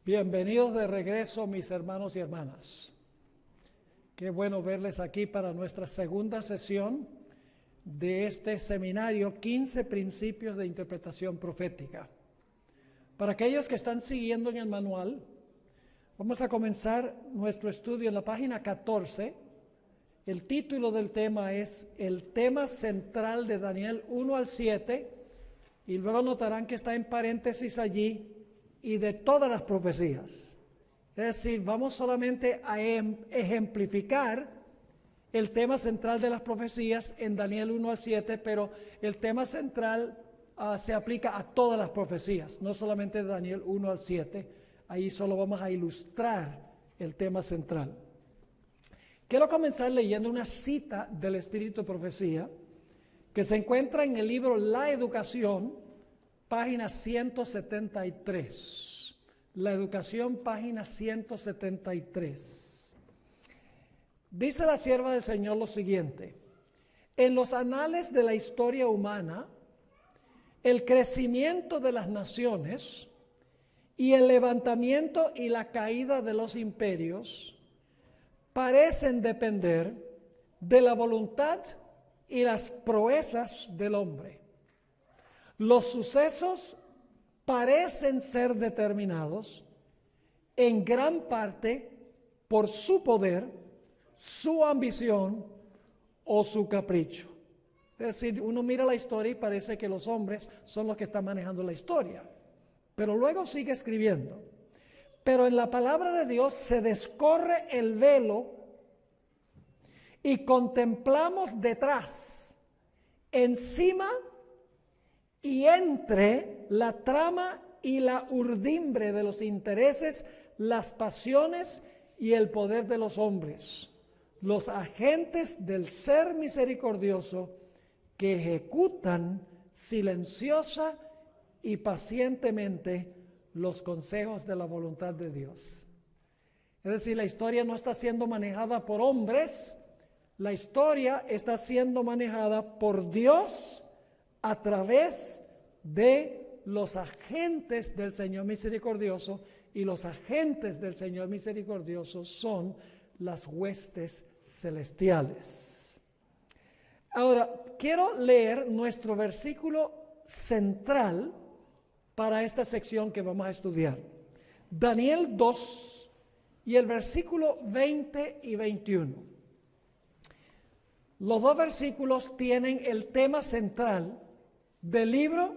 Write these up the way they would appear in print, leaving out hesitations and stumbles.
Bienvenidos de regreso, mis hermanos y hermanas. Qué bueno verles aquí para nuestra segunda sesión de este seminario, 15 principios de interpretación profética. Para aquellos que están siguiendo en el manual, vamos a comenzar nuestro estudio en la página 14. El título del tema es el tema central de Daniel 1 al 7, y luego notarán que está en paréntesis allí, y de todas las profecías. Es decir, vamos solamente a ejemplificar el tema central de las profecías en Daniel 1 al 7, pero el tema central se aplica a todas las profecías, no solamente de Daniel 1 al 7. Ahí solo vamos a ilustrar el tema central. Quiero comenzar leyendo una cita del Espíritu de Profecía que se encuentra en el libro La Educación, página 173. La Educación, página 173. Dice la sierva del Señor lo siguiente: en los anales de la historia humana, el crecimiento de las naciones y el levantamiento y la caída de los imperios parecen depender de la voluntad y las proezas del hombre. Los sucesos parecen ser determinados en gran parte por su poder, su ambición o su capricho. Es decir, uno mira la historia y parece que los hombres son los que están manejando la historia. Pero luego sigue escribiendo. Pero en la palabra de Dios se descorre el velo y contemplamos detrás, encima y entre la trama y la urdimbre de los intereses, las pasiones y el poder de los hombres, los agentes del ser misericordioso que ejecutan silenciosa y pacientemente los consejos de la voluntad de Dios. Es decir, la historia no está siendo manejada por hombres, la historia está siendo manejada por Dios a través de los agentes del Señor misericordioso, y los agentes del Señor misericordioso son las huestes celestiales. Ahora, quiero leer nuestro versículo central para esta sección que vamos a estudiar. Daniel 2 y el versículo 20 y 21. Los dos versículos tienen el tema central del libro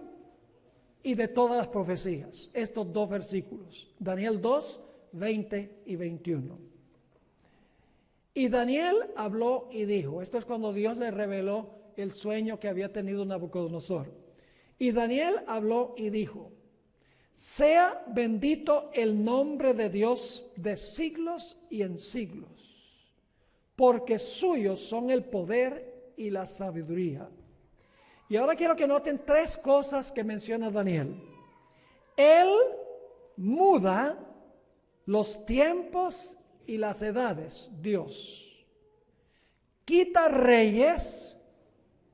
y de todas las profecías. Estos dos versículos, Daniel 2, 20 y 21. Y Daniel habló y dijo, esto es cuando Dios le reveló el sueño que había tenido Nabucodonosor. Y Daniel habló y dijo, sea bendito el nombre de Dios de siglos y en siglos, porque suyos son el poder y la sabiduría. Y ahora quiero que noten tres cosas que menciona Daniel. Él muda los tiempos y las edades, Dios. Quita reyes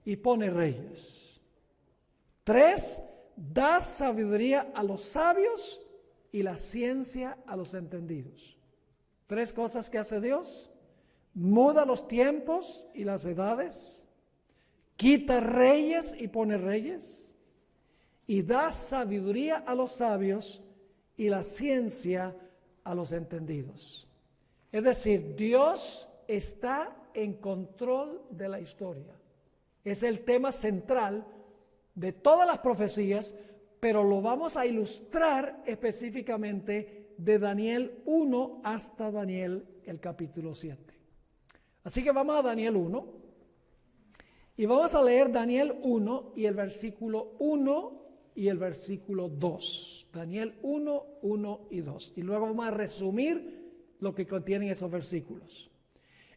y pone reyes. 3, da sabiduría a los sabios y la ciencia a los entendidos. 3 cosas que hace Dios: muda los tiempos y las edades, quita reyes y pone reyes, y da sabiduría a los sabios y la ciencia a los entendidos. Es decir, Dios está en control de la historia. Es el tema central de todas las profecías, pero lo vamos a ilustrar específicamente de Daniel 1 hasta Daniel el capítulo 7. Así que vamos a Daniel 1. Y vamos a leer Daniel 1 y el versículo 1 y el versículo 2. Daniel 1, 1 y 2. Y luego vamos a resumir lo que contienen esos versículos.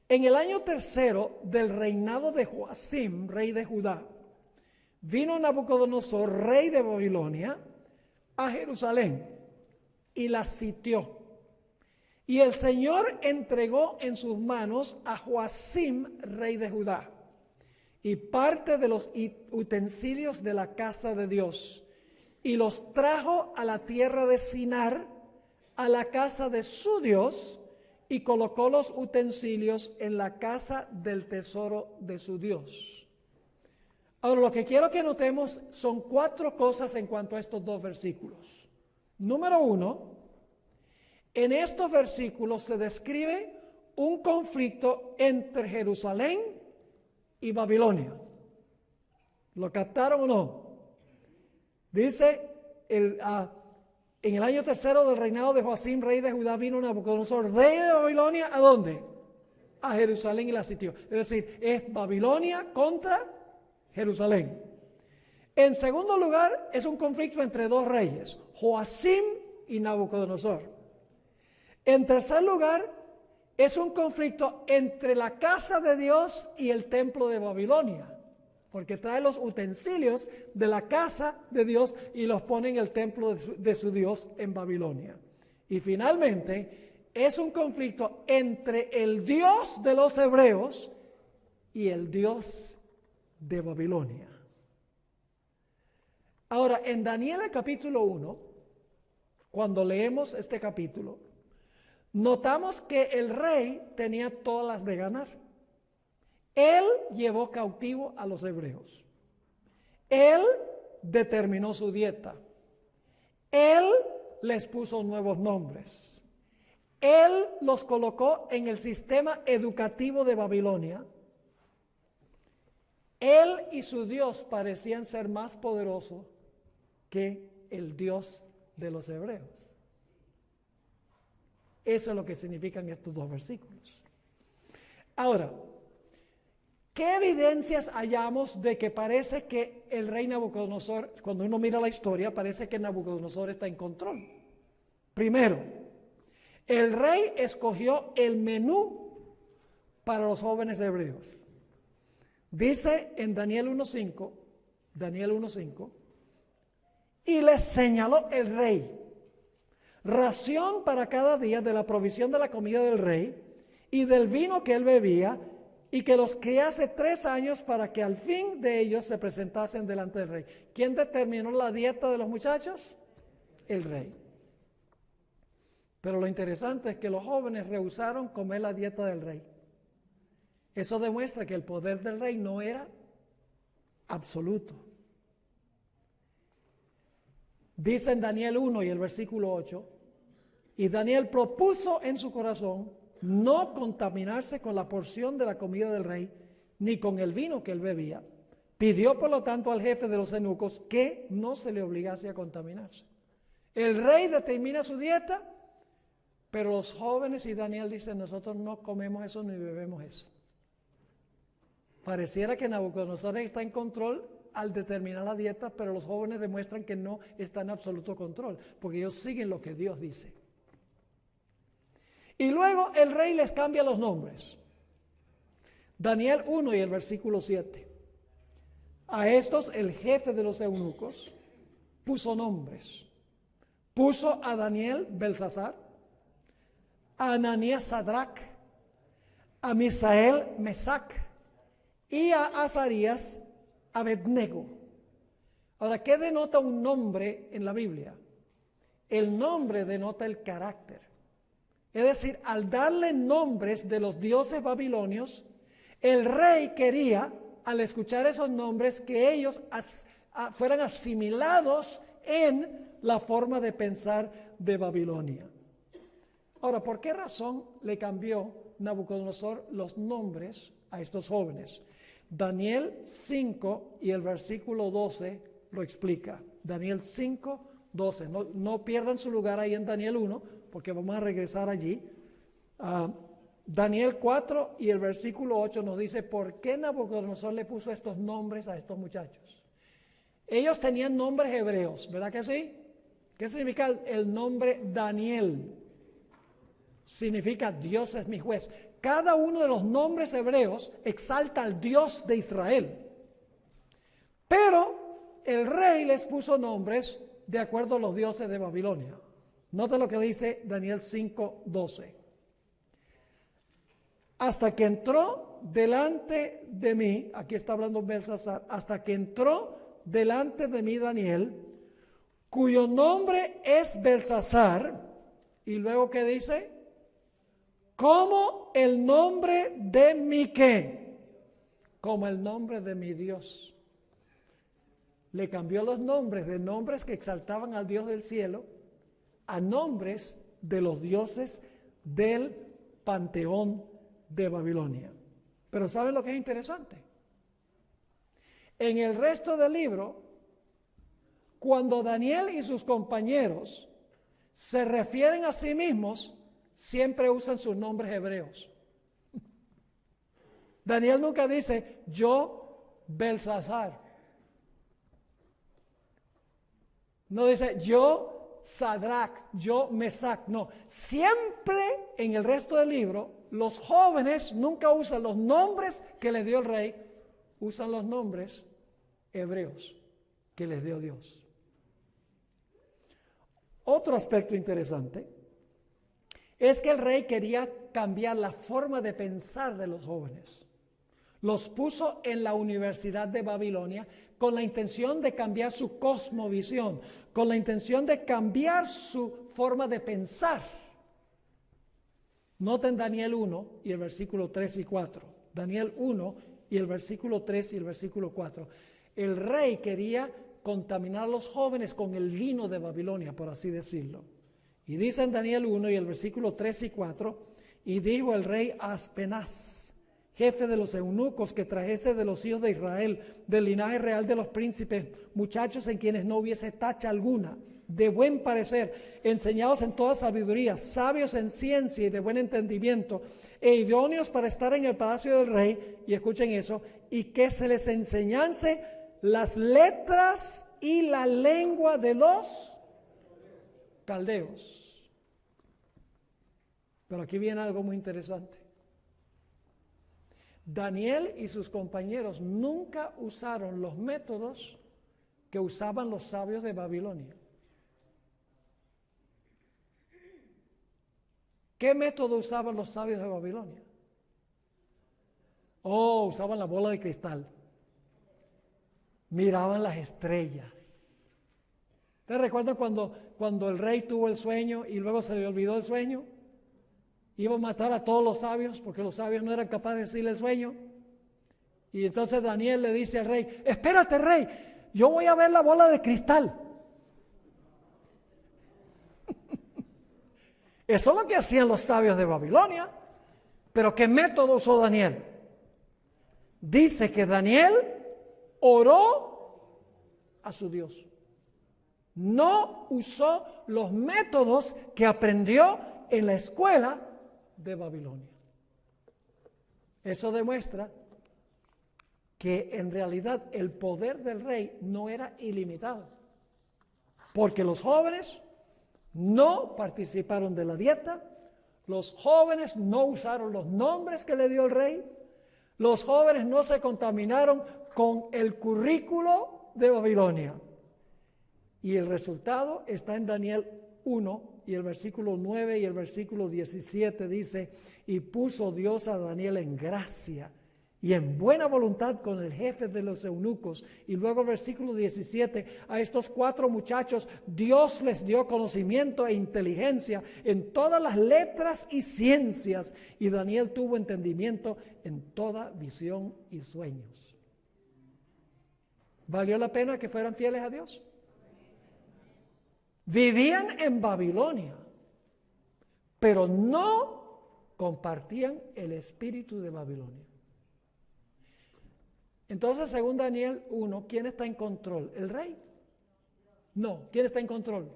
En el año 3 del reinado de Joacim, rey de Judá, vino Nabucodonosor, rey de Babilonia, a Jerusalén y la sitió. Y el Señor entregó en sus manos a Joacim, rey de Judá, y parte de los utensilios de la casa de Dios, y los trajo a la tierra de Sinar, a la casa de su Dios y colocó los utensilios en la casa del tesoro de su Dios. Ahora, lo que quiero que notemos son 4 cosas en cuanto a estos 2 versículos. Número 1, en estos versículos se describe un conflicto entre Jerusalén y Babilonia. ¿Lo captaron o no? Dice, en el año 3 del reinado de Joacim, rey de Judá, vino Nabucodonosor, rey de Babilonia, ¿a dónde? A Jerusalén y la sitió. Es decir, es Babilonia contra Jerusalén. En segundo lugar, es un conflicto entre 2 reyes, Joacim y Nabucodonosor. En tercer lugar, es un conflicto entre la casa de Dios y el templo de Babilonia, porque trae los utensilios de la casa de Dios y los pone en el templo de su Dios en Babilonia. Y finalmente, es un conflicto entre el Dios de los hebreos y el Dios de Babilonia. Ahora, en Daniel el capítulo 1, cuando leemos este capítulo, notamos que el rey tenía todas las de ganar. Él llevó cautivo a los hebreos. Él determinó su dieta. Él les puso nuevos nombres. Él los colocó en el sistema educativo de Babilonia. Él y su Dios parecían ser más poderosos que el Dios de los hebreos. Eso es lo que significan estos 2 versículos. Ahora, ¿qué evidencias hallamos de que parece que el rey Nabucodonosor, cuando uno mira la historia, parece que Nabucodonosor está en control? Primero, el rey escogió el menú para los jóvenes hebreos. Dice en Daniel 1:5, y les señaló el rey ración para cada día de la provisión de la comida del rey y del vino que él bebía, y que los criase 3 años para que al fin de ellos se presentasen delante del rey. ¿Quién determinó la dieta de los muchachos? El rey. Pero lo interesante es que los jóvenes rehusaron comer la dieta del rey. Eso demuestra que el poder del rey no era absoluto. Dice en Daniel 1 y el versículo 8, y Daniel propuso en su corazón no contaminarse con la porción de la comida del rey, ni con el vino que él bebía. Pidió por lo tanto al jefe de los eunucos que no se le obligase a contaminarse. El rey determina su dieta, pero los jóvenes y Daniel dicen, nosotros no comemos eso ni bebemos eso. Pareciera que Nabucodonosor está en control al determinar la dieta, pero los jóvenes demuestran que no está en absoluto control, porque ellos siguen lo que Dios dice. Y luego el rey les cambia los nombres. Daniel 1 y el versículo 7. A estos el jefe de los eunucos puso nombres. Puso a Daniel Belsasar, a Ananías Sadrach, a Misael Mesac y a Azarías Abednego. Ahora, ¿qué denota un nombre en la Biblia? El nombre denota el carácter. Es decir, al darle nombres de los dioses babilonios, el rey quería, al escuchar esos nombres, que ellos fueran asimilados en la forma de pensar de Babilonia. Ahora, ¿por qué razón le cambió Nabucodonosor los nombres a estos jóvenes? Daniel 5 y el versículo 12 lo explica. Daniel 5, 12. No pierdan su lugar ahí en Daniel 1, porque vamos a regresar allí. Daniel 4 y el versículo 8 nos dice por qué Nabucodonosor le puso estos nombres a estos muchachos. Ellos tenían nombres hebreos, ¿verdad que sí? ¿Qué significa el nombre Daniel? Significa Dios es mi juez. Cada uno de los nombres hebreos exalta al Dios de Israel. Pero el rey les puso nombres de acuerdo a los dioses de Babilonia. Nota lo que dice Daniel 5:12. Hasta que entró delante de mí, aquí está hablando Belsasar, hasta que entró delante de mí Daniel, cuyo nombre es Belsasar, Y luego, ¿qué dice? Como el nombre de mi ¿qué? Como el nombre de mi Dios. Le cambió los nombres de nombres que exaltaban al Dios del cielo a nombres de los dioses del panteón de Babilonia. Pero ¿saben lo que es interesante? En el resto del libro, cuando Daniel y sus compañeros se refieren a sí mismos, siempre usan sus nombres hebreos. Daniel nunca dice, yo Belsasar. No dice, yo Sadrach, yo Mesac. No, siempre en el resto del libro, los jóvenes nunca usan los nombres que les dio el rey, usan los nombres hebreos que les dio Dios. Otro aspecto interesante es que el rey quería cambiar la forma de pensar de los jóvenes. Los puso en la Universidad de Babilonia con la intención de cambiar su cosmovisión, con la intención de cambiar su forma de pensar. Noten Daniel 1 y el versículo 3 y 4. Daniel 1 y el versículo 3 y el versículo 4. El rey quería contaminar a los jóvenes con el vino de Babilonia, por así decirlo. Y dice en Daniel 1 y el versículo 3 y 4, y dijo el rey Aspenaz, jefe de los eunucos, que trajese de los hijos de Israel, del linaje real de los príncipes, muchachos en quienes no hubiese tacha alguna, de buen parecer, enseñados en toda sabiduría, sabios en ciencia y de buen entendimiento, e idóneos para estar en el palacio del rey, y escuchen eso, y que se les enseñase las letras y la lengua de los caldeos. Pero aquí viene algo muy interesante. Daniel y sus compañeros nunca usaron los métodos que usaban los sabios de Babilonia. ¿Qué método usaban los sabios de Babilonia? Oh, usaban la bola de cristal. Miraban las estrellas. ¿Ustedes recuerdan cuando el rey tuvo el sueño y luego se le olvidó el sueño? Iba a matar a todos los sabios porque los sabios no eran capaces de decirle el sueño. Y entonces Daniel le dice al rey, espérate rey, yo voy a ver la bola de cristal. Eso es lo que hacían los sabios de Babilonia. Pero ¿qué método usó Daniel? Dice que Daniel oró a su Dios. No usó los métodos que aprendió en la escuela de Babilonia. Eso demuestra que en realidad el poder del rey no era ilimitado, porque los jóvenes no participaron de la dieta, los jóvenes no usaron los nombres que le dio el rey, los jóvenes no se contaminaron con el currículo de Babilonia. Y el resultado está en Daniel 1 y el versículo 9 y el versículo 17 dice, y puso Dios a Daniel en gracia y en buena voluntad con el jefe de los eunucos. Y luego el versículo 17, a estos 4 muchachos Dios les dio conocimiento e inteligencia en todas las letras y ciencias, y Daniel tuvo entendimiento en toda visión y sueños. ¿Valió la pena que fueran fieles a Dios? Vivían en Babilonia, pero no compartían el espíritu de Babilonia. Entonces, según Daniel 1, ¿quién está en control? ¿El rey? No, ¿quién está en control?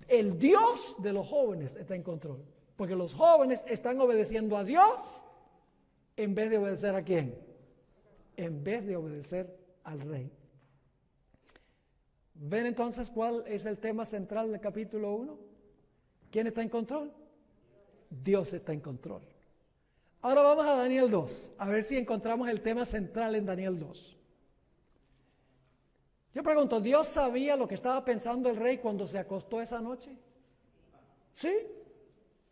El Dios de los jóvenes está en control, porque los jóvenes están obedeciendo a Dios en vez de obedecer a quién, en vez de obedecer al rey. ¿Ven entonces cuál es el tema central del capítulo 1? ¿Quién está en control? Dios está en control. Ahora vamos a Daniel 2, a ver si encontramos el tema central en Daniel 2. Yo pregunto, ¿Dios sabía lo que estaba pensando el rey cuando se acostó esa noche? ¿Sí?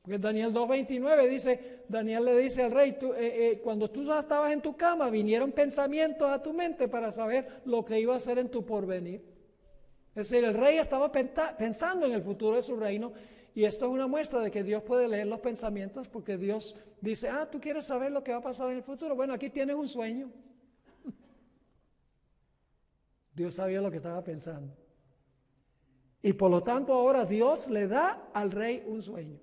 Porque Daniel 2:29 dice, Daniel le dice al rey, cuando tú estabas en tu cama, vinieron pensamientos a tu mente para saber lo que iba a hacer en tu porvenir. Es decir, el rey estaba pensando en el futuro de su reino, y esto es una muestra de que Dios puede leer los pensamientos, porque Dios dice, ¿tú quieres saber lo que va a pasar en el futuro? Bueno, aquí tienes un sueño. Dios sabía lo que estaba pensando. Y por lo tanto ahora Dios le da al rey un sueño.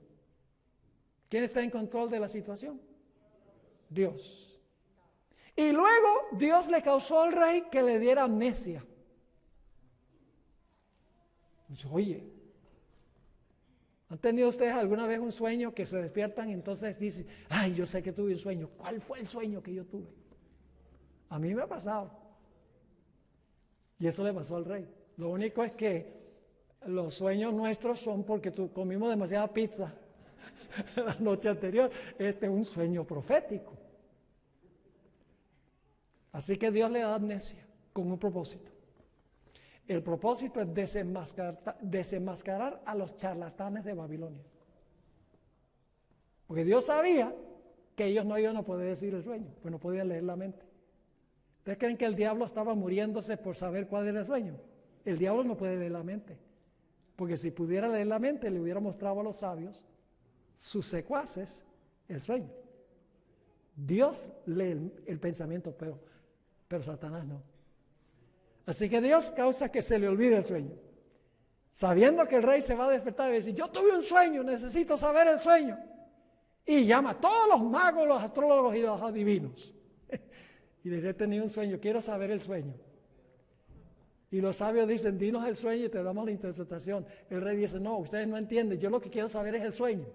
¿Quién está en control de la situación? Dios. Y luego Dios le causó al rey que le diera amnesia. Dice, oye, ¿han tenido ustedes alguna vez un sueño que se despiertan y entonces dicen, ay, yo sé que tuve un sueño? ¿Cuál fue el sueño que yo tuve? A mí me ha pasado. Y eso le pasó al rey. Lo único es que los sueños nuestros son porque comimos demasiada pizza la noche anterior. Este es un sueño profético. Así que Dios le da amnesia con un propósito. El propósito es desenmascarar a los charlatanes de Babilonia. Porque Dios sabía que ellos no iban a poder decir el sueño, pues no podían leer la mente. ¿Ustedes creen que el diablo estaba muriéndose por saber cuál era el sueño? El diablo no puede leer la mente. Porque si pudiera leer la mente, le hubiera mostrado a los sabios, sus secuaces, el sueño. Dios lee el pensamiento, pero Satanás no. Así que Dios causa que se le olvide el sueño. Sabiendo que el rey se va a despertar y decir, yo tuve un sueño, necesito saber el sueño. Y llama a todos los magos, los astrólogos y los adivinos. Y dice, he tenido un sueño, quiero saber el sueño. Y los sabios dicen, dinos el sueño y te damos la interpretación. El rey dice, no, ustedes no entienden, yo lo que quiero saber es el sueño.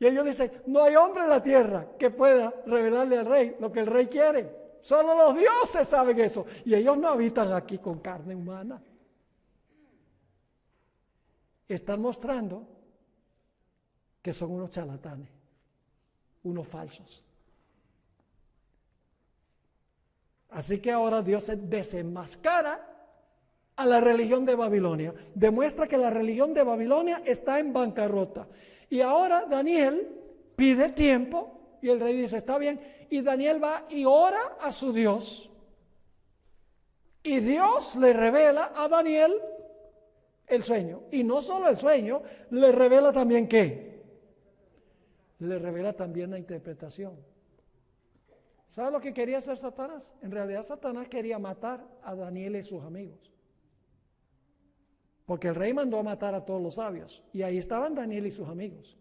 Y ellos dicen, no hay hombre en la tierra que pueda revelarle al rey lo que el rey quiere. Solo los dioses saben eso. Y ellos no habitan aquí con carne humana. Están mostrando que son unos charlatanes, unos falsos. Así que ahora Dios se desenmascara a la religión de Babilonia. Demuestra que la religión de Babilonia está en bancarrota. Y ahora Daniel pide tiempo y el rey dice, está bien. Y Daniel va y ora a su Dios. Y Dios le revela a Daniel el sueño. Y no solo el sueño, le revela también ¿qué? Le revela también la interpretación. ¿Sabe lo que quería hacer Satanás? En realidad Satanás quería matar a Daniel y sus amigos. Porque el rey mandó a matar a todos los sabios. Y ahí estaban Daniel y sus amigos.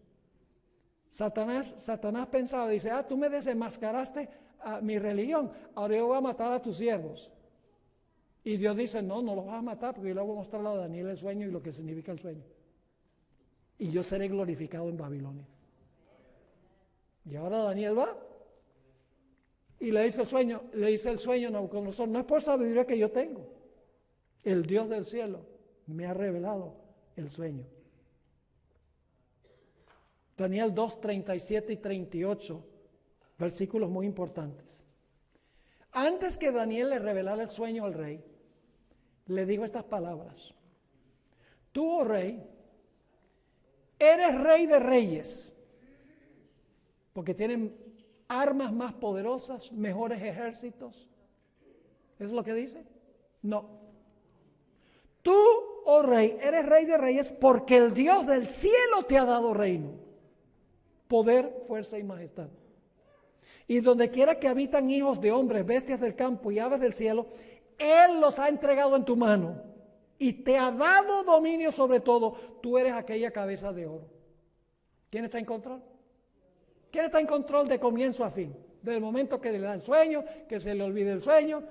Satanás pensaba, dice, tú me desenmascaraste a mi religión, ahora yo voy a matar a tus siervos. Y Dios dice, no los vas a matar porque yo le voy a mostrar a Daniel el sueño y lo que significa el sueño. Y yo seré glorificado en Babilonia. Y ahora Daniel va y le dice el sueño a Nabucodonosor, no es por sabiduría que yo tengo, el Dios del cielo me ha revelado el sueño. Daniel 2, 37 y 38, versículos muy importantes. Antes que Daniel le revelara el sueño al rey, le dijo estas palabras. Tú, oh rey, eres rey de reyes, porque tienen armas más poderosas, mejores ejércitos. ¿Es lo que dice? No. Tú, oh rey, eres rey de reyes porque el Dios del cielo te ha dado reino, poder, fuerza y majestad. Y donde quiera que habitan hijos de hombres, bestias del campo y aves del cielo, Él los ha entregado en tu mano y te ha dado dominio sobre todo. Tú eres aquella cabeza de oro. ¿Quién está en control? ¿Quién está en control de comienzo a fin? Desde el momento que le da el sueño, que se le olvide el sueño,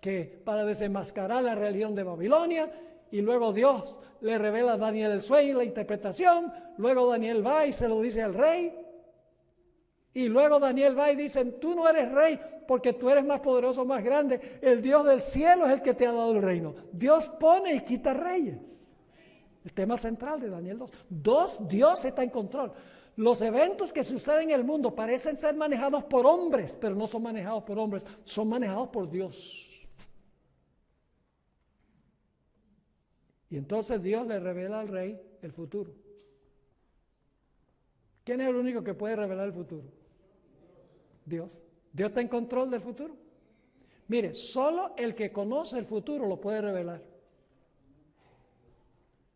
que para desenmascarar la religión de Babilonia, y luego Dios le revela a Daniel el sueño y la interpretación, luego Daniel va y se lo dice al rey, y luego Daniel va y dice, tú no eres rey porque tú eres más poderoso, más grande, el Dios del cielo es el que te ha dado el reino. Dios pone y quita reyes. El tema central de Daniel 2. Dios está en control. Los eventos que suceden en el mundo parecen ser manejados por hombres, pero no son manejados por hombres, son manejados por Dios. Y entonces Dios le revela al rey el futuro. ¿Quién es el único que puede revelar el futuro? Dios. Dios está en control del futuro. Mire, solo el que conoce el futuro lo puede revelar.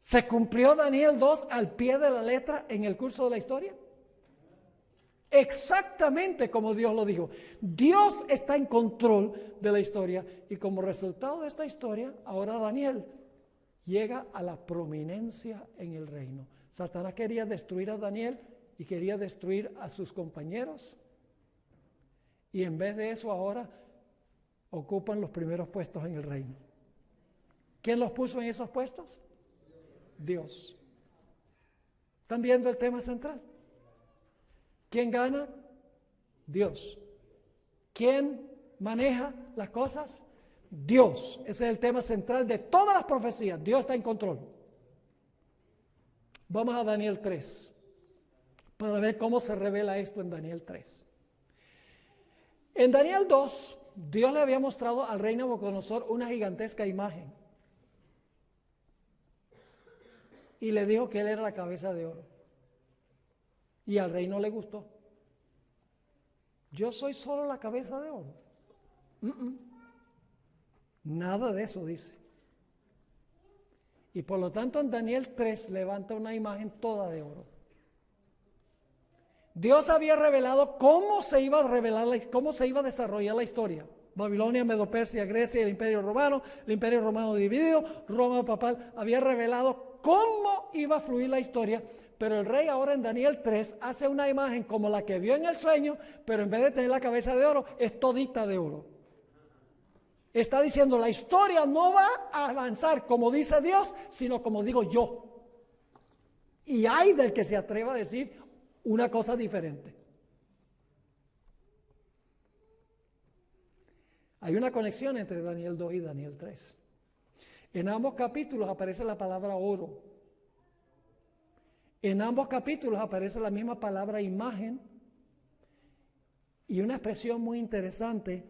¿Se cumplió Daniel 2 al pie de la letra en el curso de la historia? Exactamente como Dios lo dijo. Dios está en control de la historia y como resultado de esta historia, ahora Daniel llega a la prominencia en el reino. Satanás quería destruir a Daniel y quería destruir a sus compañeros. Y en vez de eso ahora ocupan los primeros puestos en el reino. ¿Quién los puso en esos puestos? Dios. ¿Están viendo el tema central? ¿Quién gana? Dios. ¿Quién maneja las cosas? Dios. Ese es el tema central de todas las profecías. Dios está en control. Vamos a Daniel 3 para ver cómo se revela esto en Daniel 3. En Daniel 2, Dios le había mostrado al rey Nabucodonosor una gigantesca imagen y le dijo que él era la cabeza de oro. Y al rey no le gustó. Yo soy solo la cabeza de oro. Nada de eso dice. Y por lo tanto en Daniel 3 levanta una imagen toda de oro. Dios había revelado cómo se iba a revelar, cómo se iba a desarrollar la historia. Babilonia, Medo-Persia, Grecia, el Imperio Romano dividido, Roma papal, había revelado cómo iba a fluir la historia. Pero el rey ahora en Daniel 3 hace una imagen como la que vio en el sueño, pero en vez de tener la cabeza de oro, es todita de oro. Está diciendo, la historia no va a avanzar como dice Dios, sino como digo yo. Y hay del que se atreva a decir una cosa diferente. Hay una conexión entre Daniel 2 y Daniel 3. En ambos capítulos aparece la palabra oro. En ambos capítulos aparece la misma palabra imagen y una expresión muy interesante.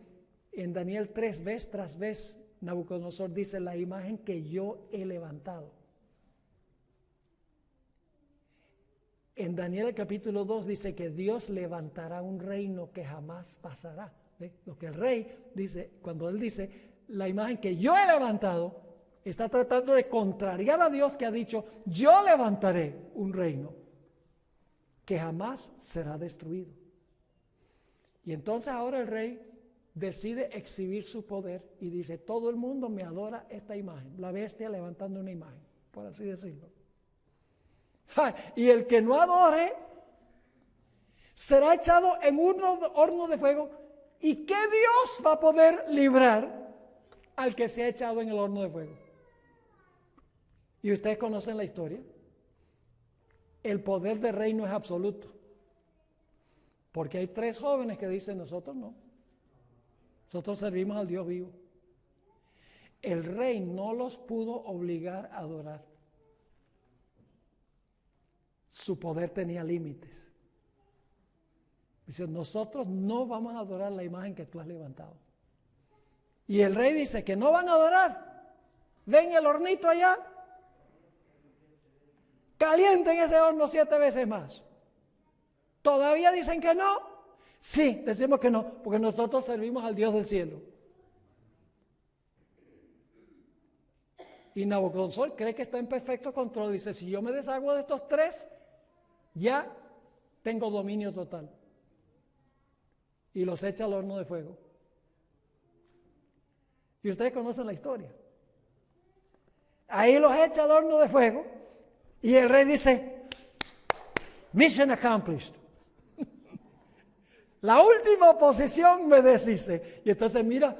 En Daniel 3, vez tras vez, Nabucodonosor dice, la imagen que yo he levantado. En Daniel capítulo 2 dice que Dios levantará un reino que jamás pasará. ¿Ve? Lo que el rey dice, cuando él dice, la imagen que yo he levantado, está tratando de contrariar a Dios que ha dicho, yo levantaré un reino que jamás será destruido. Y entonces ahora el rey decide exhibir su poder y dice, todo el mundo me adora esta imagen, la bestia levantando una imagen, por así decirlo. Y el que no adore será echado en un horno de fuego. ¿Y qué Dios va a poder librar al que se ha echado en el horno de fuego? Y ustedes conocen la historia. El poder del reino es absoluto. Porque hay 3 jóvenes que dicen, nosotros no. Nosotros servimos al Dios vivo. El rey no los pudo obligar a adorar. Su poder tenía límites. Dice, nosotros no vamos a adorar la imagen que tú has levantado. Y el rey dice que no van a adorar. Ven el hornito allá. Calienten ese horno 7 veces más. ¿Todavía dicen que no? Sí, decimos que no, porque nosotros servimos al Dios del cielo. Y Nabucodonosor cree que está en perfecto control. Dice, si yo me deshago de estos 3, ya tengo dominio total. Y los echa al horno de fuego. Y ustedes conocen la historia. Ahí los echa al horno de fuego. Y el rey dice, mission accomplished. La última posición me deshice. Y entonces mira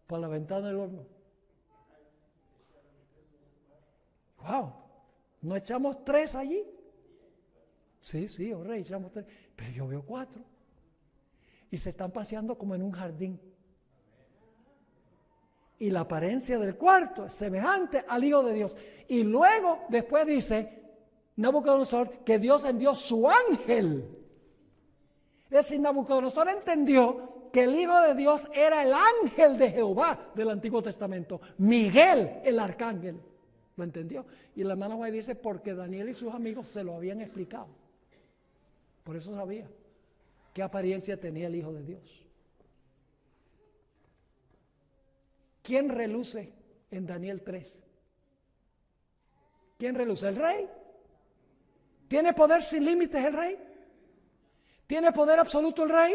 por la ventana del horno. Wow, ¿no echamos 3 allí? Sí, oh rey, echamos 3. Pero yo veo 4. Y se están paseando como en un jardín. Y la apariencia del cuarto es semejante al Hijo de Dios. Y luego, después dice Nabucodonosor que Dios envió su ángel. Es decir, Nabucodonosor entendió que el Hijo de Dios era el ángel de Jehová del Antiguo Testamento. Miguel, el arcángel. ¿Lo entendió? Y la hermana White dice, porque Daniel y sus amigos se lo habían explicado. Por eso sabía qué apariencia tenía el Hijo de Dios. ¿Quién reluce en Daniel 3? ¿Quién reluce? ¿El rey? ¿Tiene poder sin límites el rey? ¿Tiene poder absoluto el rey?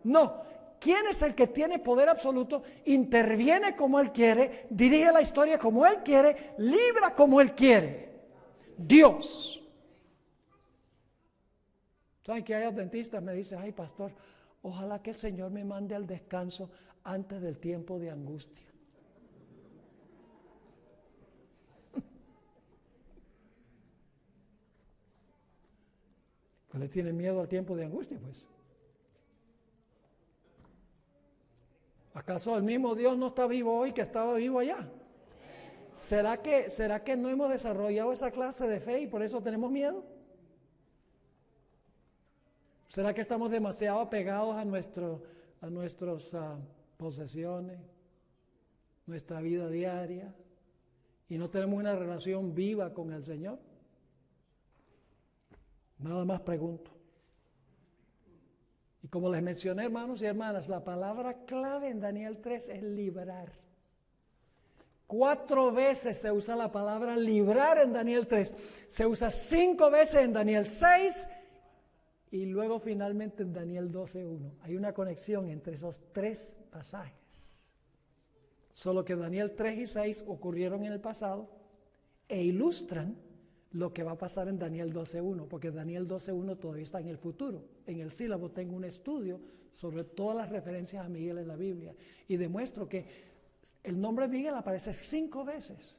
No. ¿Quién es el que tiene poder absoluto? Interviene como él quiere, dirige la historia como él quiere, libra como él quiere. Dios. ¿Saben que hay adventistas? Me dicen, ay pastor, ojalá que el Señor me mande al descanso antes del tiempo de angustia. Pues le tienen miedo al tiempo de angustia, pues. ¿Acaso el mismo Dios no está vivo hoy que estaba vivo allá? ¿Será que no hemos desarrollado esa clase de fe y por eso tenemos miedo? ¿Será que estamos demasiado apegados a nuestras posesiones, nuestra vida diaria, y no tenemos una relación viva con el Señor? Nada más pregunto. Y como les mencioné, hermanos y hermanas, la palabra clave en Daniel 3 es librar. 4 veces se usa la palabra librar en Daniel 3. Se usa 5 veces en Daniel 6 y luego finalmente en Daniel 12:1. Hay una conexión entre esos 3 pasajes. Solo que Daniel 3 y 6 ocurrieron en el pasado e ilustran lo que va a pasar en Daniel 12:1, porque Daniel 12:1 todavía está en el futuro. En el sílabo tengo un estudio sobre todas las referencias a Miguel en la Biblia y demuestro que el nombre Miguel aparece 5 veces.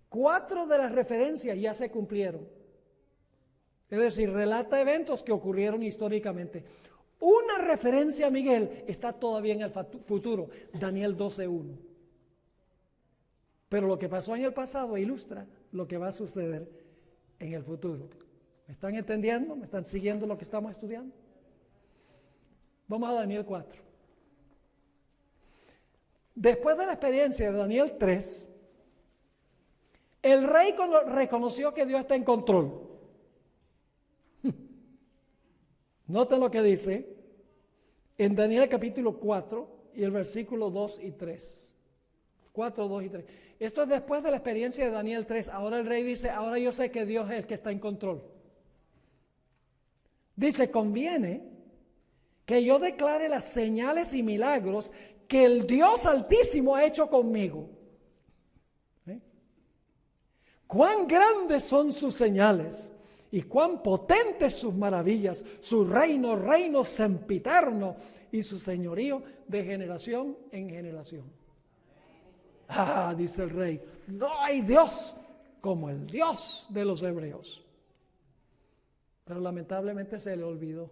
4 de las referencias ya se cumplieron. Es decir, relata eventos que ocurrieron históricamente. Una referencia a Miguel está todavía en el futuro, Daniel 12:1. Pero lo que pasó en el pasado ilustra lo que va a suceder en el futuro. ¿Me están entendiendo? ¿Me están siguiendo lo que estamos estudiando? Vamos a Daniel 4. Después de la experiencia de Daniel 3, el rey reconoció que Dios está en control. Noten lo que dice en Daniel capítulo 4 y el versículo 2 y 3. 4, 2 y 3. Esto es después de la experiencia de Daniel 3. Ahora el rey dice, ahora yo sé que Dios es el que está en control. Dice, conviene que yo declare las señales y milagros que el Dios Altísimo ha hecho conmigo. Cuán grandes son sus señales y cuán potentes sus maravillas, su reino sempiterno y su señorío de generación en generación. Ah, dice el rey, no hay Dios como el Dios de los hebreos. Pero lamentablemente se le olvidó.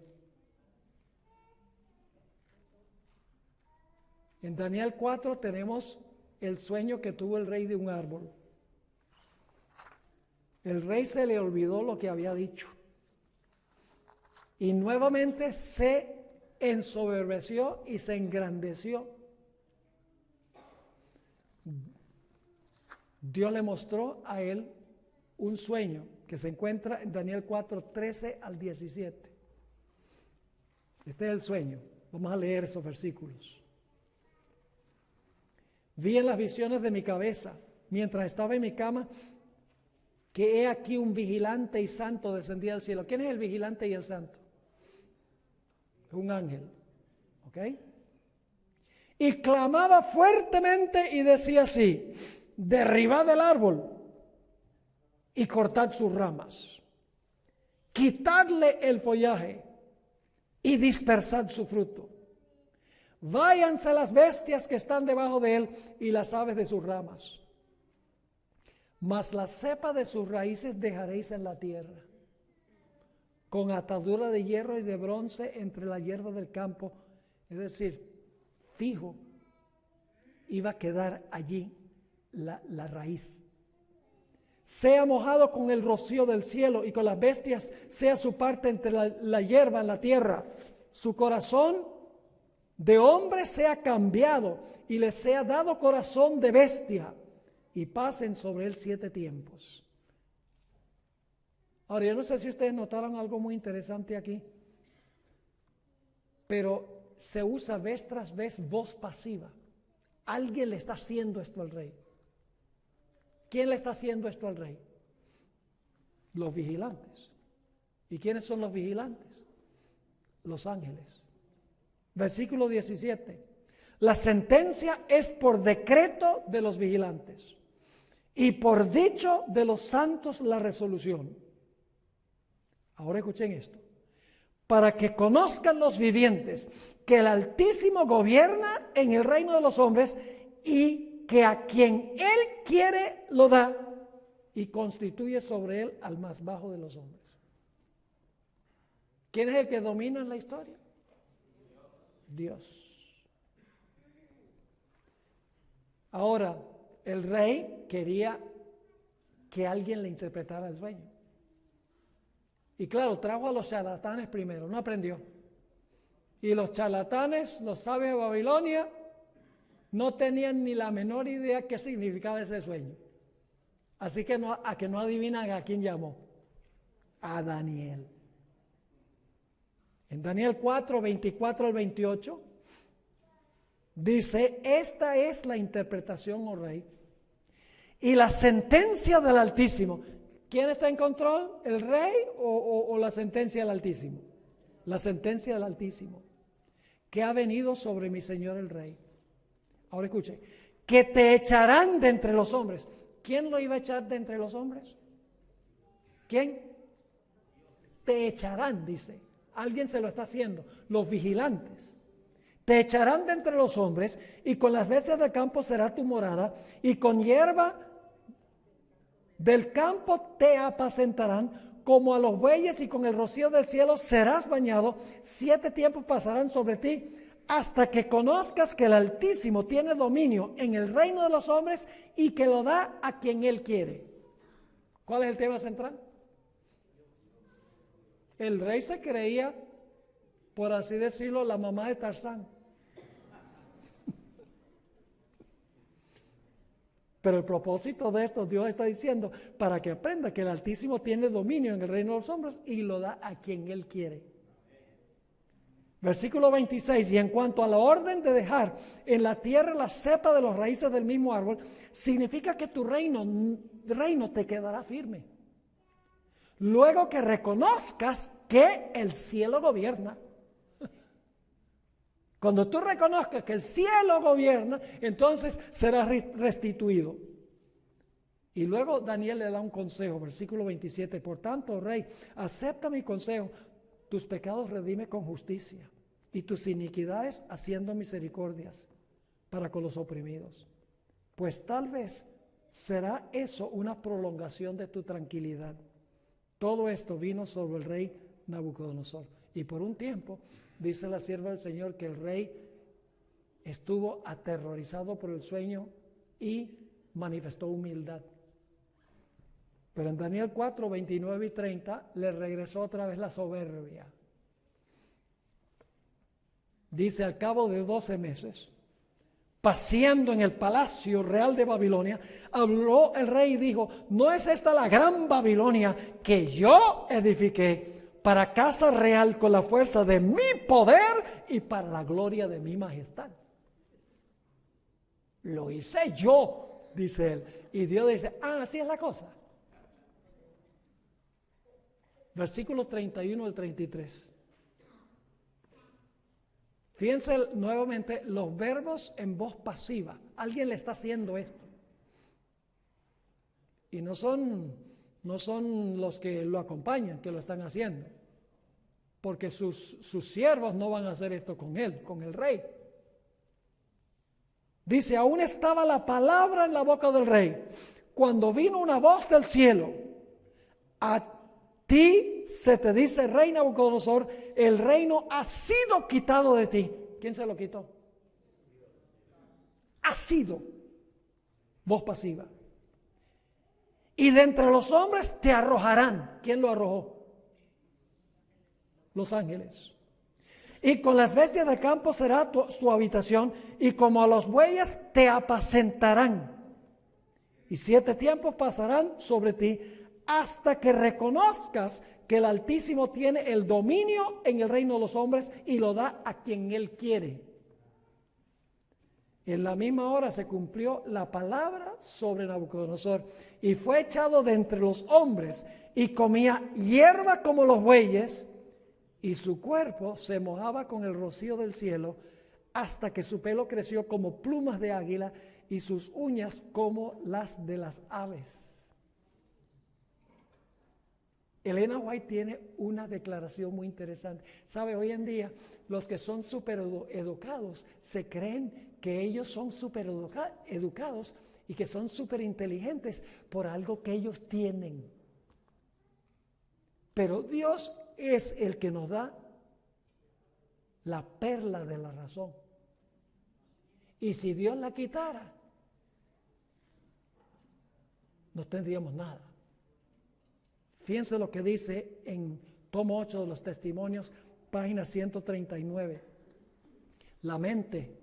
En Daniel 4 tenemos el sueño que tuvo el rey de un árbol. El rey se le olvidó lo que había dicho. Y nuevamente se ensoberbeció y se engrandeció. Dios le mostró a él un sueño que se encuentra en Daniel 4, 13 al 17. Este es el sueño. Vamos a leer esos versículos. Vi en las visiones de mi cabeza, mientras estaba en mi cama, que he aquí un vigilante y santo descendía del cielo. ¿Quién es el vigilante y el santo? Es un ángel. ¿Ok? Y clamaba fuertemente y decía así, derribad el árbol y cortad sus ramas, quitadle el follaje y dispersad su fruto. Váyanse las bestias que están debajo de él y las aves de sus ramas. Mas la cepa de sus raíces dejaréis en la tierra, con atadura de hierro y de bronce entre la hierba del campo. Es decir, fijo, iba a quedar allí la raíz. Sea mojado con el rocío del cielo y con las bestias sea su parte entre la hierba en la tierra. Su corazón de hombre sea cambiado y le sea dado corazón de bestia y pasen sobre él 7 tiempos. Ahora, yo no sé si ustedes notaron algo muy interesante aquí, pero se usa vez tras vez voz pasiva. alguien le está haciendo esto al rey. ¿Quién le está haciendo esto al rey? Los vigilantes. ¿Y quiénes son los vigilantes? Los ángeles. Versículo 17. La sentencia es por decreto de los vigilantes y por dicho de los santos la resolución. Ahora escuchen esto. Para que conozcan los vivientes que el Altísimo gobierna en el reino de los hombres y que a quien Él quiere lo da y constituye sobre Él al más bajo de los hombres. ¿Quién es el que domina en la historia? Dios. Ahora, el rey quería que alguien le interpretara el sueño. Y claro, trajo a los charlatanes primero, no aprendió. Y los charlatanes, los sabios de Babilonia, no tenían ni la menor idea qué significaba ese sueño. Así que no adivinan a quién llamó. A Daniel. En Daniel 4, 24 al 28, dice, esta es la interpretación, oh rey, y la sentencia del Altísimo. ¿Quién está en control? ¿El rey o la sentencia del Altísimo? La sentencia del Altísimo, que ha venido sobre mi señor el rey. Ahora escuche, que te echarán de entre los hombres. ¿Quién lo iba a echar de entre los hombres? ¿Quién? Te echarán, dice. Alguien se lo está haciendo. Los vigilantes. Te echarán de entre los hombres y con las bestias del campo será tu morada y con hierba del campo te apacentarán como a los bueyes y con el rocío del cielo serás bañado. 7 tiempos pasarán sobre ti hasta que conozcas que el Altísimo tiene dominio en el reino de los hombres y que lo da a quien Él quiere. ¿Cuál es el tema central? El rey se creía, por así decirlo, la mamá de Tarzán. Pero el propósito de esto, Dios está diciendo, para que aprenda que el Altísimo tiene dominio en el reino de los hombres y lo da a quien Él quiere. Versículo 26, y en cuanto a la orden de dejar en la tierra la cepa de los raíces del mismo árbol, significa que tu reino te quedará firme. Luego que reconozcas que el cielo gobierna. Cuando tú reconozcas que el cielo gobierna, entonces serás restituido. Y luego Daniel le da un consejo, versículo 27. Por tanto, rey, acepta mi consejo. Tus pecados redime con justicia y tus iniquidades haciendo misericordias para con los oprimidos. Pues tal vez será eso una prolongación de tu tranquilidad. Todo esto vino sobre el rey Nabucodonosor. Y por un tiempo, dice la sierva del Señor, que el rey estuvo aterrorizado por el sueño y manifestó humildad. Pero en Daniel 4, 29 y 30 le regresó otra vez la soberbia. Dice, al cabo de 12 meses, paseando en el palacio real de Babilonia, habló el rey y dijo, ¿no es esta la gran Babilonia que yo edifiqué para casa real con la fuerza de mi poder y para la gloria de mi majestad? Lo hice yo, dice él. Y Dios dice, así es la cosa. Versículos 31 al 33. Fíjense nuevamente los verbos en voz pasiva. Alguien le está haciendo esto. Y no son los que lo acompañan, que lo están haciendo. Porque sus siervos no van a hacer esto con él, con el rey. Dice, aún estaba la palabra en la boca del rey, cuando vino una voz del cielo. A ti se te dice, rey Nabucodonosor, el reino ha sido quitado de ti. ¿Quién se lo quitó? Ha sido. Voz pasiva. Y de entre los hombres te arrojarán. ¿Quién lo arrojó? Los ángeles. Y con las bestias de campo será su habitación, y como a los bueyes te apacentarán. Y 7 tiempos pasarán sobre ti, hasta que reconozcas que el Altísimo tiene el dominio en el reino de los hombres y lo da a quien Él quiere. En la misma hora se cumplió la palabra sobre Nabucodonosor y fue echado de entre los hombres y comía hierba como los bueyes y su cuerpo se mojaba con el rocío del cielo hasta que su pelo creció como plumas de águila y sus uñas como las de las aves. Elena White tiene una declaración muy interesante. Sabe, hoy en día los que son súper educados se creen que ellos son súper educados y que son súper inteligentes por algo que ellos tienen. Pero Dios es el que nos da la perla de la razón. Y si Dios la quitara, no tendríamos nada. Fíjense lo que dice en tomo 8 de los Testimonios, página 139. La mente,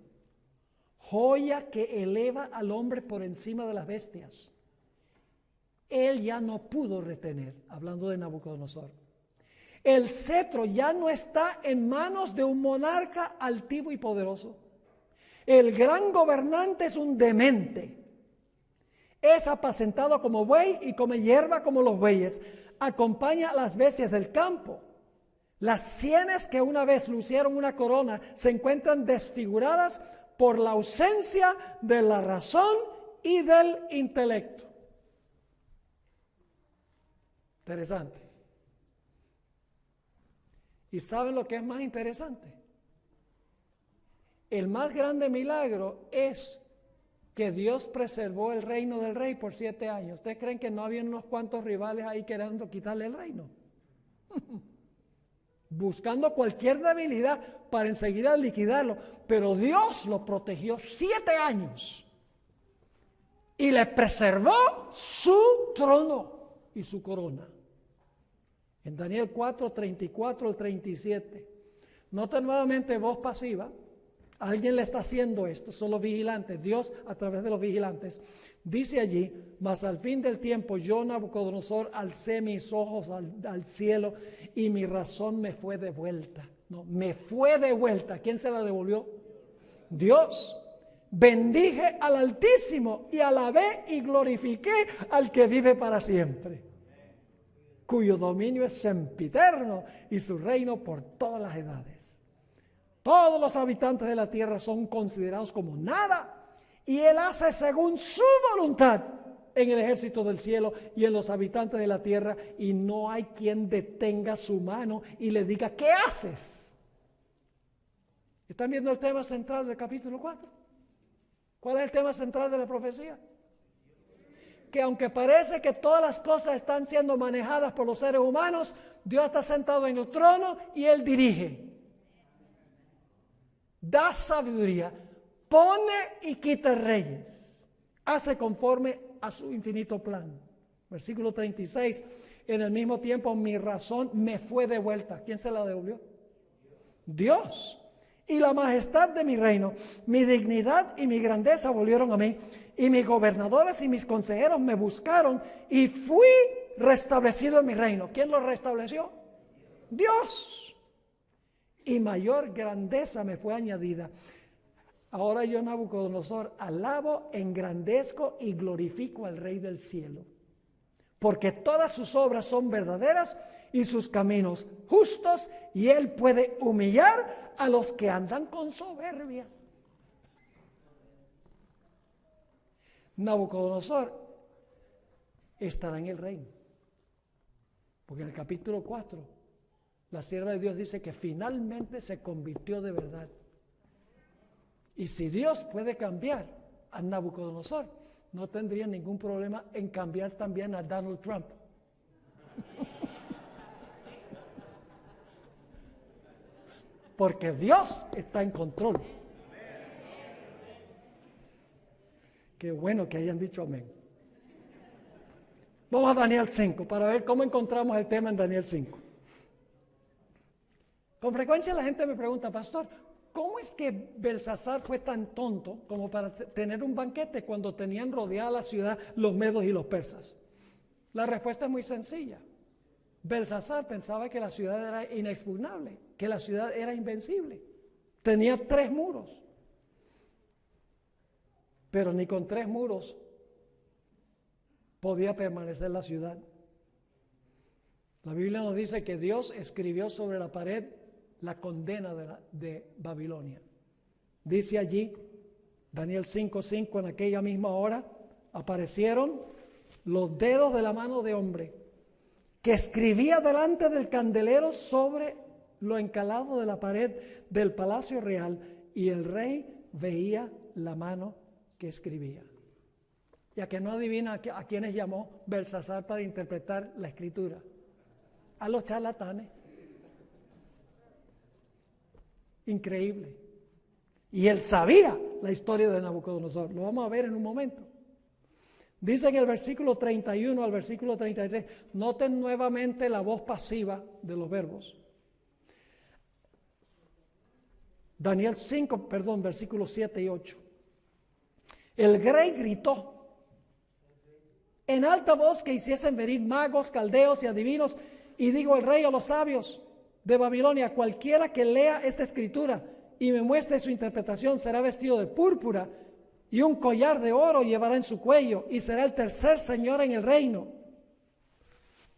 joya que eleva al hombre por encima de las bestias. Él ya no pudo retener, hablando de Nabucodonosor. El cetro ya no está en manos de un monarca altivo y poderoso. El gran gobernante es un demente. Es apacentado como buey y come hierba como los bueyes. Acompaña a las bestias del campo. Las sienes que una vez lucieron una corona se encuentran desfiguradas por la ausencia de la razón y del intelecto. Interesante. ¿Y saben lo que es más interesante? El más grande milagro es que Dios preservó el reino del rey por 7 años. ¿Ustedes creen que no había unos cuantos rivales ahí queriendo quitarle el reino? Buscando cualquier debilidad para enseguida liquidarlo. Pero Dios lo protegió 7 años. Y le preservó su trono y su corona. En Daniel 4, 34 al 37. Nota nuevamente voz pasiva. Alguien le está haciendo esto, son los vigilantes, Dios a través de los vigilantes. Dice allí, mas al fin del tiempo yo, Nabucodonosor, alcé mis ojos al cielo y mi razón me fue devuelta. No, me fue devuelta. ¿Quién se la devolvió? Dios. Bendije al Altísimo y alabé y glorifiqué al que vive para siempre, cuyo dominio es sempiterno y su reino por todas las edades. Todos los habitantes de la tierra son considerados como nada, y Él hace según su voluntad en el ejército del cielo y en los habitantes de la tierra, y no hay quien detenga su mano y le diga, ¿qué haces? ¿Están viendo el tema central del capítulo 4? ¿Cuál es el tema central de la profecía? Que aunque parece que todas las cosas están siendo manejadas por los seres humanos, Dios está sentado en el trono y Él dirige. Da sabiduría, pone y quita reyes, hace conforme a su infinito plan. Versículo 36, en el mismo tiempo mi razón me fue devuelta. ¿Quién se la devolvió? Dios. Y la majestad de mi reino, mi dignidad y mi grandeza volvieron a mí, y mis gobernadores y mis consejeros me buscaron y fui restablecido en mi reino. ¿Quién lo restableció? Dios. Y mayor grandeza me fue añadida. Ahora yo, Nabucodonosor, alabo, engrandezco y glorifico al Rey del cielo, porque todas sus obras son verdaderas y sus caminos justos, y Él puede humillar a los que andan con soberbia. Nabucodonosor estará en el reino, porque en el capítulo 4 la sierva de Dios dice que finalmente se convirtió de verdad. Y si Dios puede cambiar a Nabucodonosor, no tendría ningún problema en cambiar también a Donald Trump. Porque Dios está en control. Qué bueno que hayan dicho amén. Vamos a Daniel 5 para ver cómo encontramos el tema en Daniel 5. Con frecuencia la gente me pregunta, pastor, ¿cómo es que Belsasar fue tan tonto como para tener un banquete cuando tenían rodeada la ciudad los medos y los persas? La respuesta es muy sencilla. Belsasar pensaba que la ciudad era inexpugnable, que la ciudad era invencible. Tenía 3 muros. pero ni con 3 muros podía permanecer la ciudad. La Biblia nos dice que Dios escribió sobre la pared la condena de Babilonia. Dice allí, Daniel 5:5, en aquella misma hora aparecieron los dedos de la mano de hombre que escribía delante del candelero sobre lo encalado de la pared del palacio real, y el rey veía la mano que escribía. Ya que no adivina a quienes llamó Belsasar para interpretar la escritura. A los charlatanes. Increíble. Y él sabía la historia de Nabucodonosor. Lo vamos a ver en un momento. Dice en el versículo 31 al versículo 33, noten nuevamente la voz pasiva de los verbos. Daniel 5, versículos 7 y 8. El rey gritó en alta voz que hiciesen venir magos, caldeos y adivinos, y dijo el rey a los sabios de Babilonia: cualquiera que lea esta escritura y me muestre su interpretación será vestido de púrpura y un collar de oro llevará en su cuello, y será el tercer señor en el reino.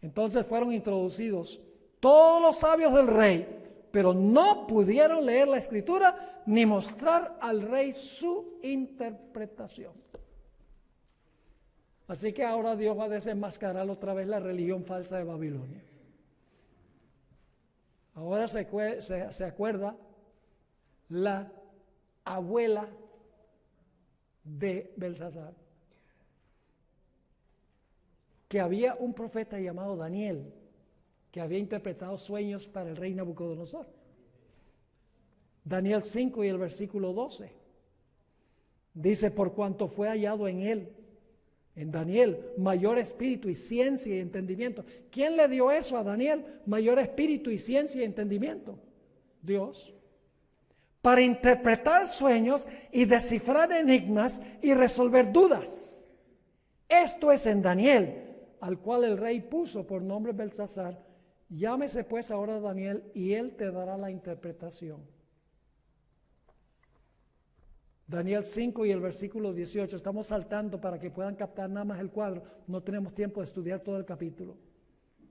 Entonces fueron introducidos todos los sabios del rey, pero no pudieron leer la escritura ni mostrar al rey su interpretación. Así que ahora Dios va a desenmascarar otra vez la religión falsa de Babilonia. Ahora se acuerda la abuela de Belsasar, que había un profeta llamado Daniel, que había interpretado sueños para el rey Nabucodonosor. Daniel 5 y el versículo 12 dice: por cuanto fue hallado en él, en Daniel, mayor espíritu y ciencia y entendimiento. ¿Quién le dio eso a Daniel? Mayor espíritu y ciencia y entendimiento. Dios. Para interpretar sueños y descifrar enigmas y resolver dudas. Esto es en Daniel, al cual el rey puso por nombre Belsasar. Llámese pues ahora Daniel, y él te dará la interpretación. Daniel 5 y el versículo 18. Estamos saltando para que puedan captar nada más el cuadro. No tenemos tiempo de estudiar todo el capítulo.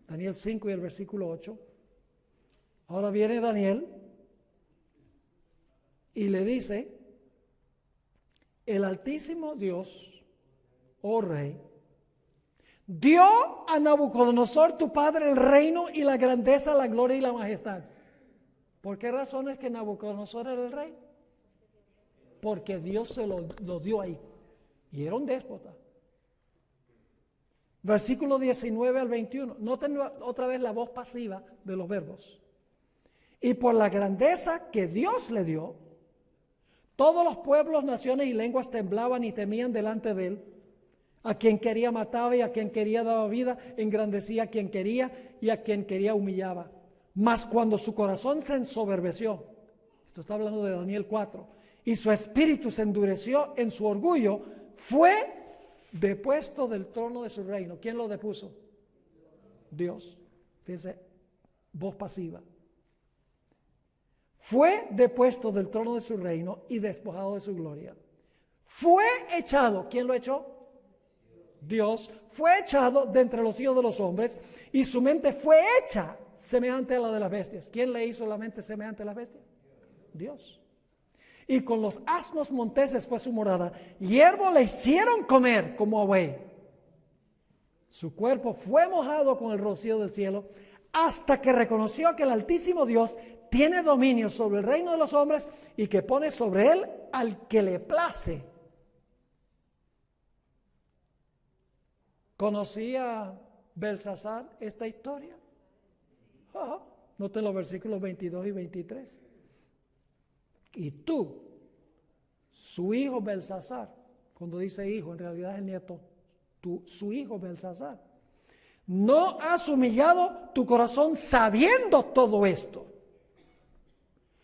Daniel 5 y el versículo 8. Ahora viene Daniel y le dice: el Altísimo Dios, oh Rey, dio a Nabucodonosor tu padre el reino y la grandeza, la gloria y la majestad. ¿Por qué razón es que Nabucodonosor era el rey? Porque Dios se lo dio ahí. Y era un déspota. Versículo 19 al 21. Noten otra vez la voz pasiva de los verbos. Y por la grandeza que Dios le dio, todos los pueblos, naciones y lenguas temblaban y temían delante de él. A quien quería mataba, y a quien quería daba vida, engrandecía a quien quería, y a quien quería humillaba. Mas cuando su corazón se ensoberbeció, esto está hablando de Daniel 4, y su espíritu se endureció en su orgullo, fue depuesto del trono de su reino. ¿Quién lo depuso? Dios. Fíjense, voz pasiva. Fue depuesto del trono de su reino y despojado de su gloria. Fue echado. ¿Quién lo echó? Dios. Fue echado de entre los hijos de los hombres, y su mente fue hecha semejante a la de las bestias. ¿Quién le hizo la mente semejante a las bestias? Dios. Y con los asnos monteses fue su morada. Hierbo le hicieron comer como a buey. Su cuerpo fue mojado con el rocío del cielo, hasta que reconoció que el Altísimo Dios tiene dominio sobre el reino de los hombres, y que pone sobre él al que le place. ¿Conocía Belsasar esta historia? Noten los versículos 22 y 23. Y tú, su hijo Belsasar, cuando dice hijo, en realidad es el nieto, su hijo Belsasar, no has humillado tu corazón sabiendo todo esto,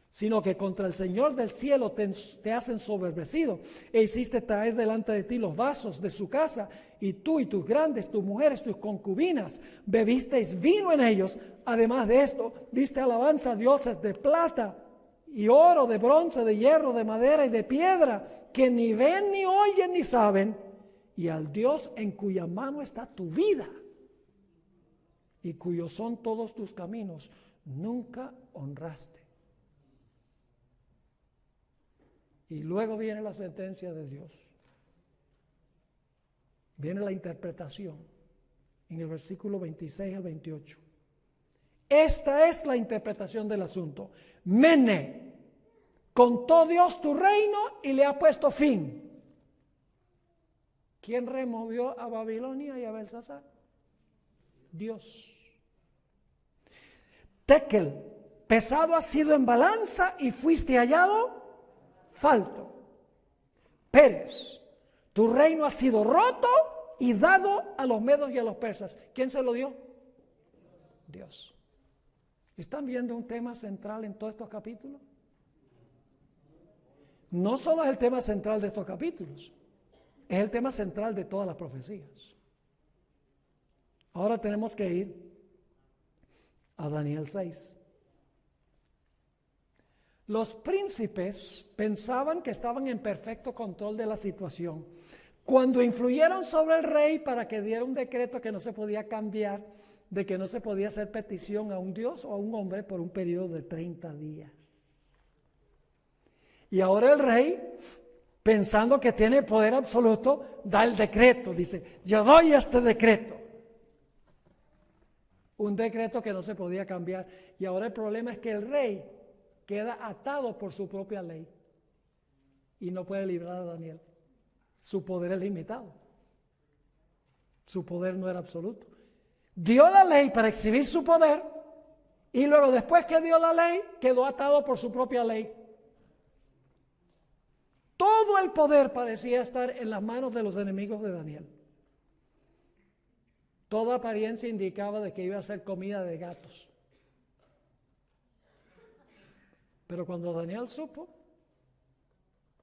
sino que contra el Señor del cielo te has ensoberbecido, e hiciste traer delante de ti los vasos de su casa, y tú y tus grandes, tus mujeres, tus concubinas, bebisteis vino en ellos. Además de esto, diste alabanza a dioses de plata y oro, de bronce, de hierro, de madera y de piedra, que ni ven, ni oyen, ni saben, y al Dios en cuya mano está tu vida, y cuyos son todos tus caminos, nunca honraste. Y luego viene la sentencia de Dios. Viene la interpretación en el versículo 26 al 28. Esta es la interpretación del asunto. Mene, contó Dios tu reino y le ha puesto fin. ¿Quién removió a Babilonia y a Belsasar? Dios. Tekel, pesado has sido en balanza y fuiste hallado falto. Pérez, tu reino ha sido roto y dado a los medos y a los persas. ¿Quién se lo dio? Dios. ¿Están viendo un tema central en todos estos capítulos? No solo es el tema central de estos capítulos, es el tema central de todas las profecías. Ahora tenemos que ir a Daniel 6. Los príncipes pensaban que estaban en perfecto control de la situación. Cuando influyeron sobre el rey para que diera un decreto que no se podía cambiar, de que no se podía hacer petición a un dios o a un hombre por un periodo de 30 días. Y ahora el rey, pensando que tiene poder absoluto, da el decreto, dice, yo doy este decreto. Un decreto que no se podía cambiar. Y ahora el problema es que el rey queda atado por su propia ley y no puede librar a Daniel. Su poder es limitado. Su poder no era absoluto. Dio la ley para exhibir su poder y luego después que dio la ley quedó atado por su propia ley. Todo el poder parecía estar en las manos de los enemigos de Daniel. Toda apariencia indicaba de que iba a ser comida de gatos. Pero cuando Daniel supo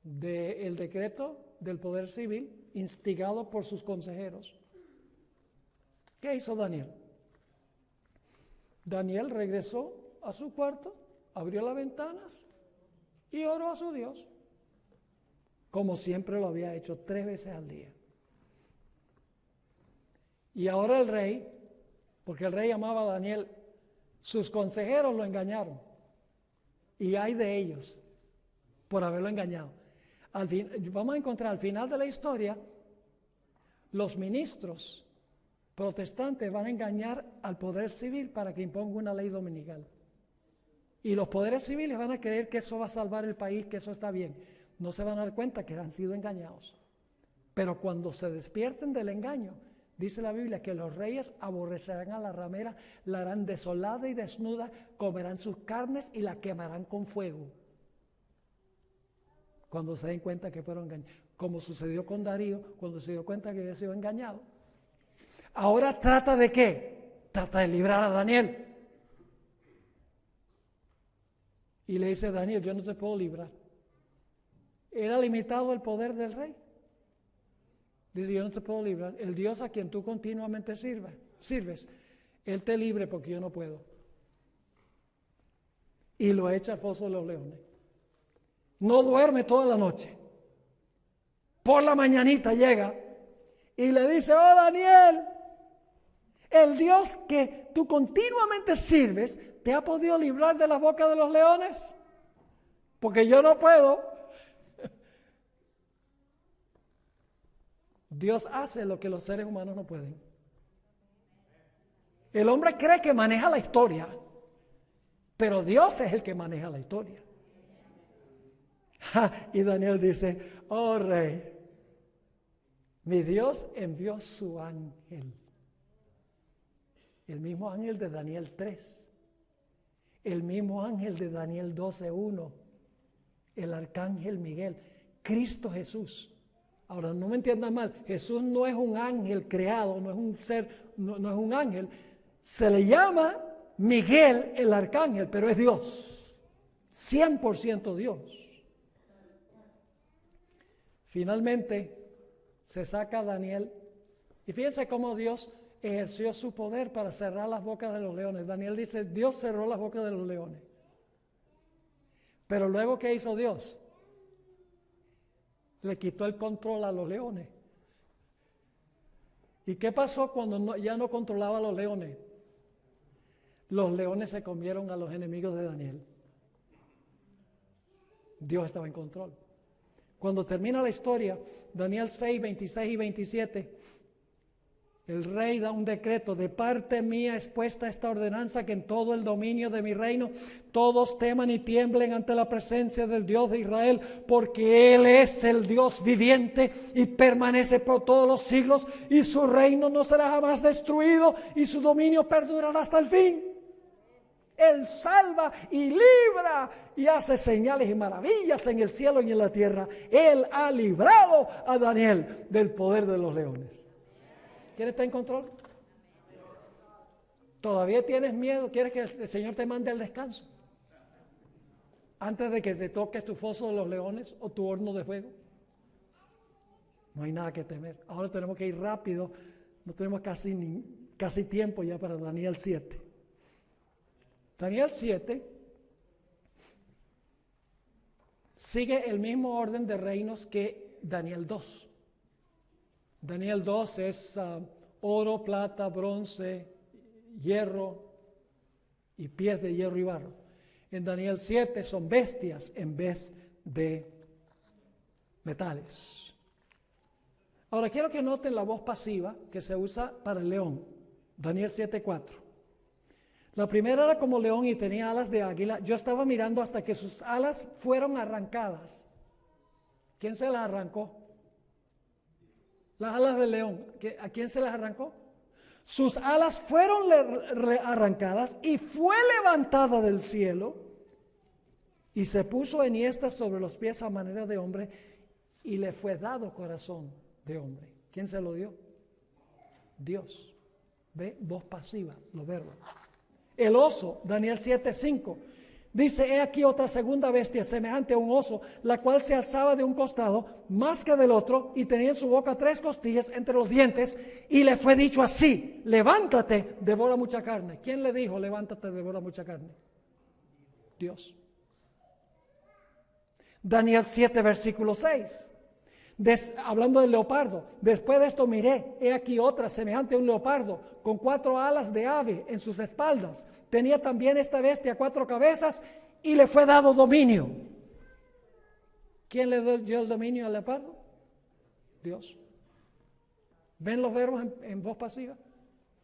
del decreto del poder civil instigado por sus consejeros, ¿qué hizo Daniel? Daniel regresó a su cuarto, abrió las ventanas y oró a su Dios, como siempre lo había hecho 3 veces al día. Y ahora el rey, porque el rey amaba a Daniel, sus consejeros lo engañaron. Y hay de ellos por haberlo engañado. Vamos a encontrar al final de la historia, los ministros protestantes van a engañar al poder civil para que imponga una ley dominical. Y los poderes civiles van a creer que eso va a salvar el país, que eso está bien. No se van a dar cuenta que han sido engañados. Pero cuando se despierten del engaño, dice la Biblia que los reyes aborrecerán a la ramera, la harán desolada y desnuda, comerán sus carnes y la quemarán con fuego. Cuando se den cuenta que fueron engañados, como sucedió con Darío, cuando se dio cuenta que había sido engañado. Ahora trata de ¿qué? Trata de librar a Daniel. Y le dice: Daniel, yo no te puedo librar. Era limitado el poder del rey. Dice: yo no te puedo librar. El Dios a quien tú continuamente sirves, Él te libre porque yo no puedo. Y lo echa al foso de los leones. No duerme toda la noche. Por la mañanita llega y le dice: oh Daniel, el Dios que tú continuamente sirves, ¿te ha podido librar de la boca de los leones? Porque yo no puedo. Dios hace lo que los seres humanos no pueden. El hombre cree que maneja la historia, pero Dios es el que maneja la historia. Y Daniel dice: oh rey, mi Dios envió su ángel. El mismo ángel de Daniel 3. El mismo ángel de Daniel 12:1. El arcángel Miguel. Cristo Jesús. Ahora, no me entiendan mal, Jesús no es un ángel creado, no es un ser, no es un ángel. Se le llama Miguel el arcángel, pero es Dios, 100% Dios. Finalmente, se saca a Daniel, y fíjense cómo Dios ejerció su poder para cerrar las bocas de los leones. Daniel dice: Dios cerró las bocas de los leones. Pero luego, ¿qué hizo Dios? Le quitó el control a los leones. ¿Y qué pasó cuando ya no controlaba a los leones? Los leones se comieron a los enemigos de Daniel. Dios estaba en control. Cuando termina la historia, Daniel 6, 26 y 27, el rey da un decreto: de parte mía es puesta esta ordenanza, que en todo el dominio de mi reino todos teman y tiemblen ante la presencia del Dios de Israel, porque Él es el Dios viviente y permanece por todos los siglos, y su reino no será jamás destruido, y su dominio perdurará hasta el fin. Él salva y libra y hace señales y maravillas en el cielo y en la tierra. Él ha librado a Daniel del poder de los leones. ¿Quién está en control? ¿Todavía tienes miedo? ¿Quieres que el Señor te mande al descanso antes de que te toques tu foso de los leones o tu horno de fuego? No hay nada que temer. Ahora tenemos que ir rápido. No tenemos casi tiempo ya para Daniel 7. Daniel 7 sigue el mismo orden de reinos que Daniel 2. Daniel 2 es oro, plata, bronce, hierro y pies de hierro y barro. En Daniel 7 son bestias en vez de metales. Ahora quiero que noten la voz pasiva que se usa para el león. Daniel 7:4. La primera era como león y tenía alas de águila. Yo estaba mirando hasta que sus alas fueron arrancadas. ¿Quién se las arrancó? Las alas del león. ¿A quién se las arrancó? Sus alas fueron arrancadas y fue levantada del cielo y se puso enhiesta sobre los pies a manera de hombre y le fue dado corazón de hombre. ¿Quién se lo dio? Dios. ¿Ve? Voz pasiva, los verbos. El oso, Daniel 7:5, dice: he aquí otra segunda bestia semejante a un oso, la cual se alzaba de un costado más que del otro y tenía en su boca 3 costillas entre los dientes, y le fue dicho así: levántate, devora mucha carne. ¿Quién le dijo levántate, devora mucha carne? Dios. Daniel 7, versículo 6. Hablando del leopardo: después de esto miré, he aquí otra semejante a un leopardo, con 4 alas de ave en sus espaldas. Tenía también esta bestia 4 cabezas y le fue dado dominio. ¿Quién le dio el dominio al leopardo? Dios. ¿Ven los verbos en voz pasiva?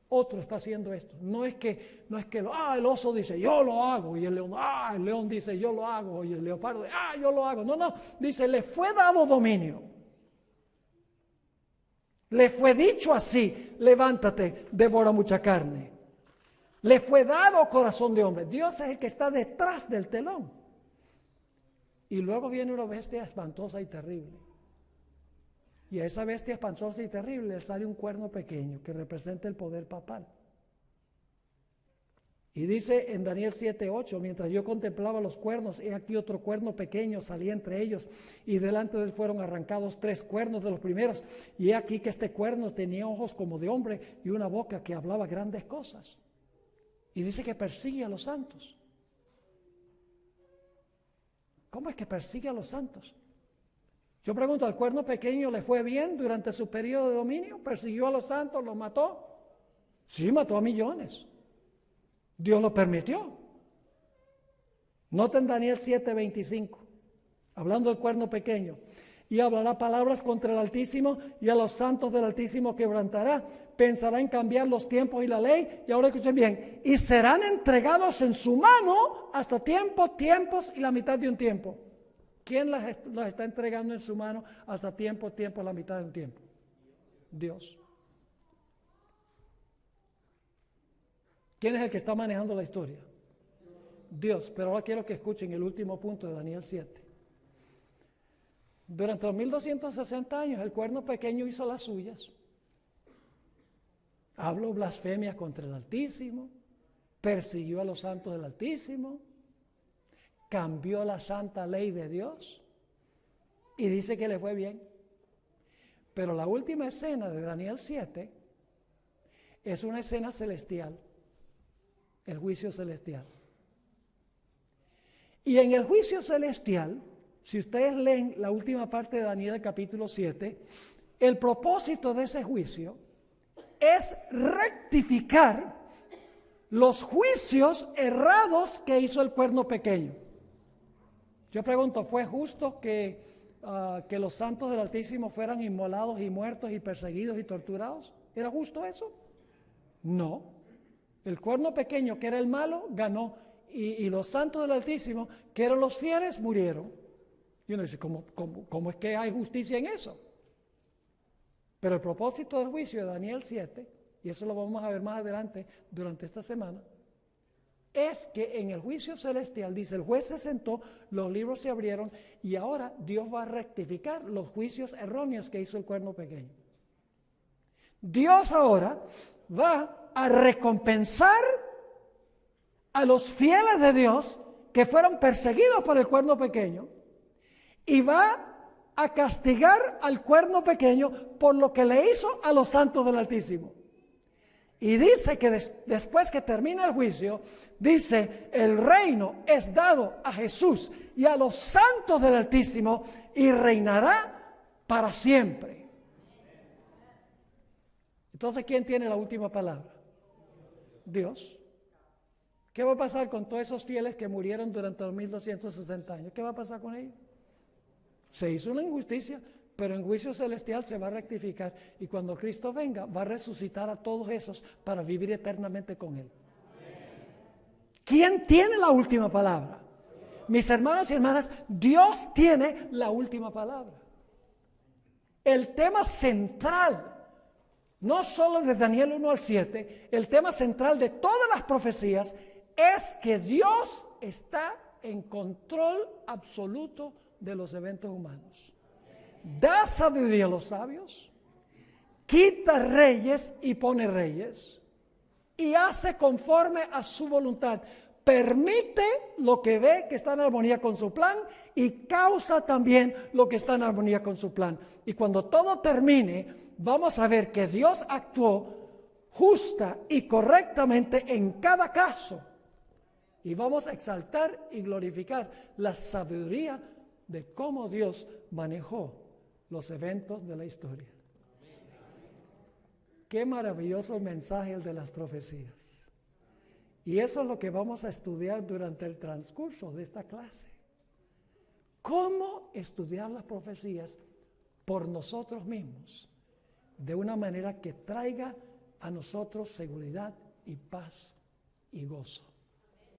Otro está haciendo esto. No es que el oso dice yo lo hago, y el león dice yo lo hago, y el leopardo yo lo hago. No, dice le fue dado dominio. Le fue dicho así: levántate, devora mucha carne. Le fue dado corazón de hombre. Dios es el que está detrás del telón. Y luego viene una bestia espantosa y terrible. Y a esa bestia espantosa y terrible le sale un cuerno pequeño que representa el poder papal. Y dice en Daniel 7:8: mientras yo contemplaba los cuernos, he aquí otro cuerno pequeño salía entre ellos, y delante de él fueron arrancados 3 cuernos de los primeros, y he aquí que este cuerno tenía ojos como de hombre y una boca que hablaba grandes cosas. Y dice que persigue a los santos. ¿Cómo es que persigue a los santos? Yo pregunto, ¿al cuerno pequeño le fue bien durante su periodo de dominio? ¿Persiguió a los santos? ¿Los mató? Sí, mató a millones. Dios lo permitió. Noten Daniel 7:25, hablando del cuerno pequeño: y hablará palabras contra el Altísimo, y a los santos del Altísimo quebrantará. Pensará en cambiar los tiempos y la ley. Y ahora escuchen bien: y serán entregados en su mano hasta tiempos y la mitad de un tiempo. ¿Quién los está entregando en su mano hasta tiempo, la mitad de un tiempo? Dios. ¿Quién es el que está manejando la historia? Dios. Pero ahora quiero que escuchen el último punto de Daniel 7. Durante los 1260 años el cuerno pequeño hizo las suyas. Habló blasfemias contra el Altísimo, persiguió a los santos del Altísimo, cambió la santa ley de Dios y dice que le fue bien. Pero la última escena de Daniel 7 es una escena celestial, el juicio celestial. Y en el juicio celestial, si ustedes leen la última parte de Daniel capítulo 7, el propósito de ese juicio es rectificar los juicios errados que hizo el cuerno pequeño. Yo pregunto, ¿fue justo que los santos del Altísimo fueran inmolados y muertos y perseguidos y torturados? ¿Era justo eso? No. El cuerno pequeño, que era el malo, ganó, y los santos del Altísimo, que eran los fieles, murieron. Y uno dice, ¿cómo es que hay justicia en eso? Pero el propósito del juicio de Daniel 7, y eso lo vamos a ver más adelante durante esta semana, es que en el juicio celestial, dice, el juez se sentó, los libros se abrieron, y ahora Dios va a rectificar los juicios erróneos que hizo el cuerno pequeño. Dios ahora va a recompensar a los fieles de Dios que fueron perseguidos por el cuerno pequeño, y va a castigar al cuerno pequeño por lo que le hizo a los santos del Altísimo. Y dice que después que termina el juicio, dice, el reino es dado a Jesús y a los santos del Altísimo y reinará para siempre. Entonces, ¿quién tiene la última palabra? Dios. ¿Qué va a pasar con todos esos fieles que murieron durante los 1260 años? ¿Qué va a pasar con ellos? Se hizo una injusticia, pero en juicio celestial se va a rectificar, y cuando Cristo venga va a resucitar a todos esos para vivir eternamente con Él. ¿Quién tiene la última palabra? Mis hermanos y hermanas, Dios tiene la última palabra. El tema central, no solo de Daniel 1 al 7, el tema central de todas las profecías es que Dios está en control absoluto de los eventos humanos. Da sabiduría a los sabios, quita reyes y pone reyes, y hace conforme a su voluntad. Permite lo que ve que está en armonía con su plan y causa también lo que está en armonía con su plan. Y cuando todo termine, vamos a ver que Dios actuó justa y correctamente en cada caso. Y vamos a exaltar y glorificar la sabiduría de cómo Dios manejó los eventos de la historia. Qué maravilloso mensaje el de las profecías. Y eso es lo que vamos a estudiar durante el transcurso de esta clase. Cómo estudiar las profecías por nosotros mismos, de una manera que traiga a nosotros seguridad y paz y gozo.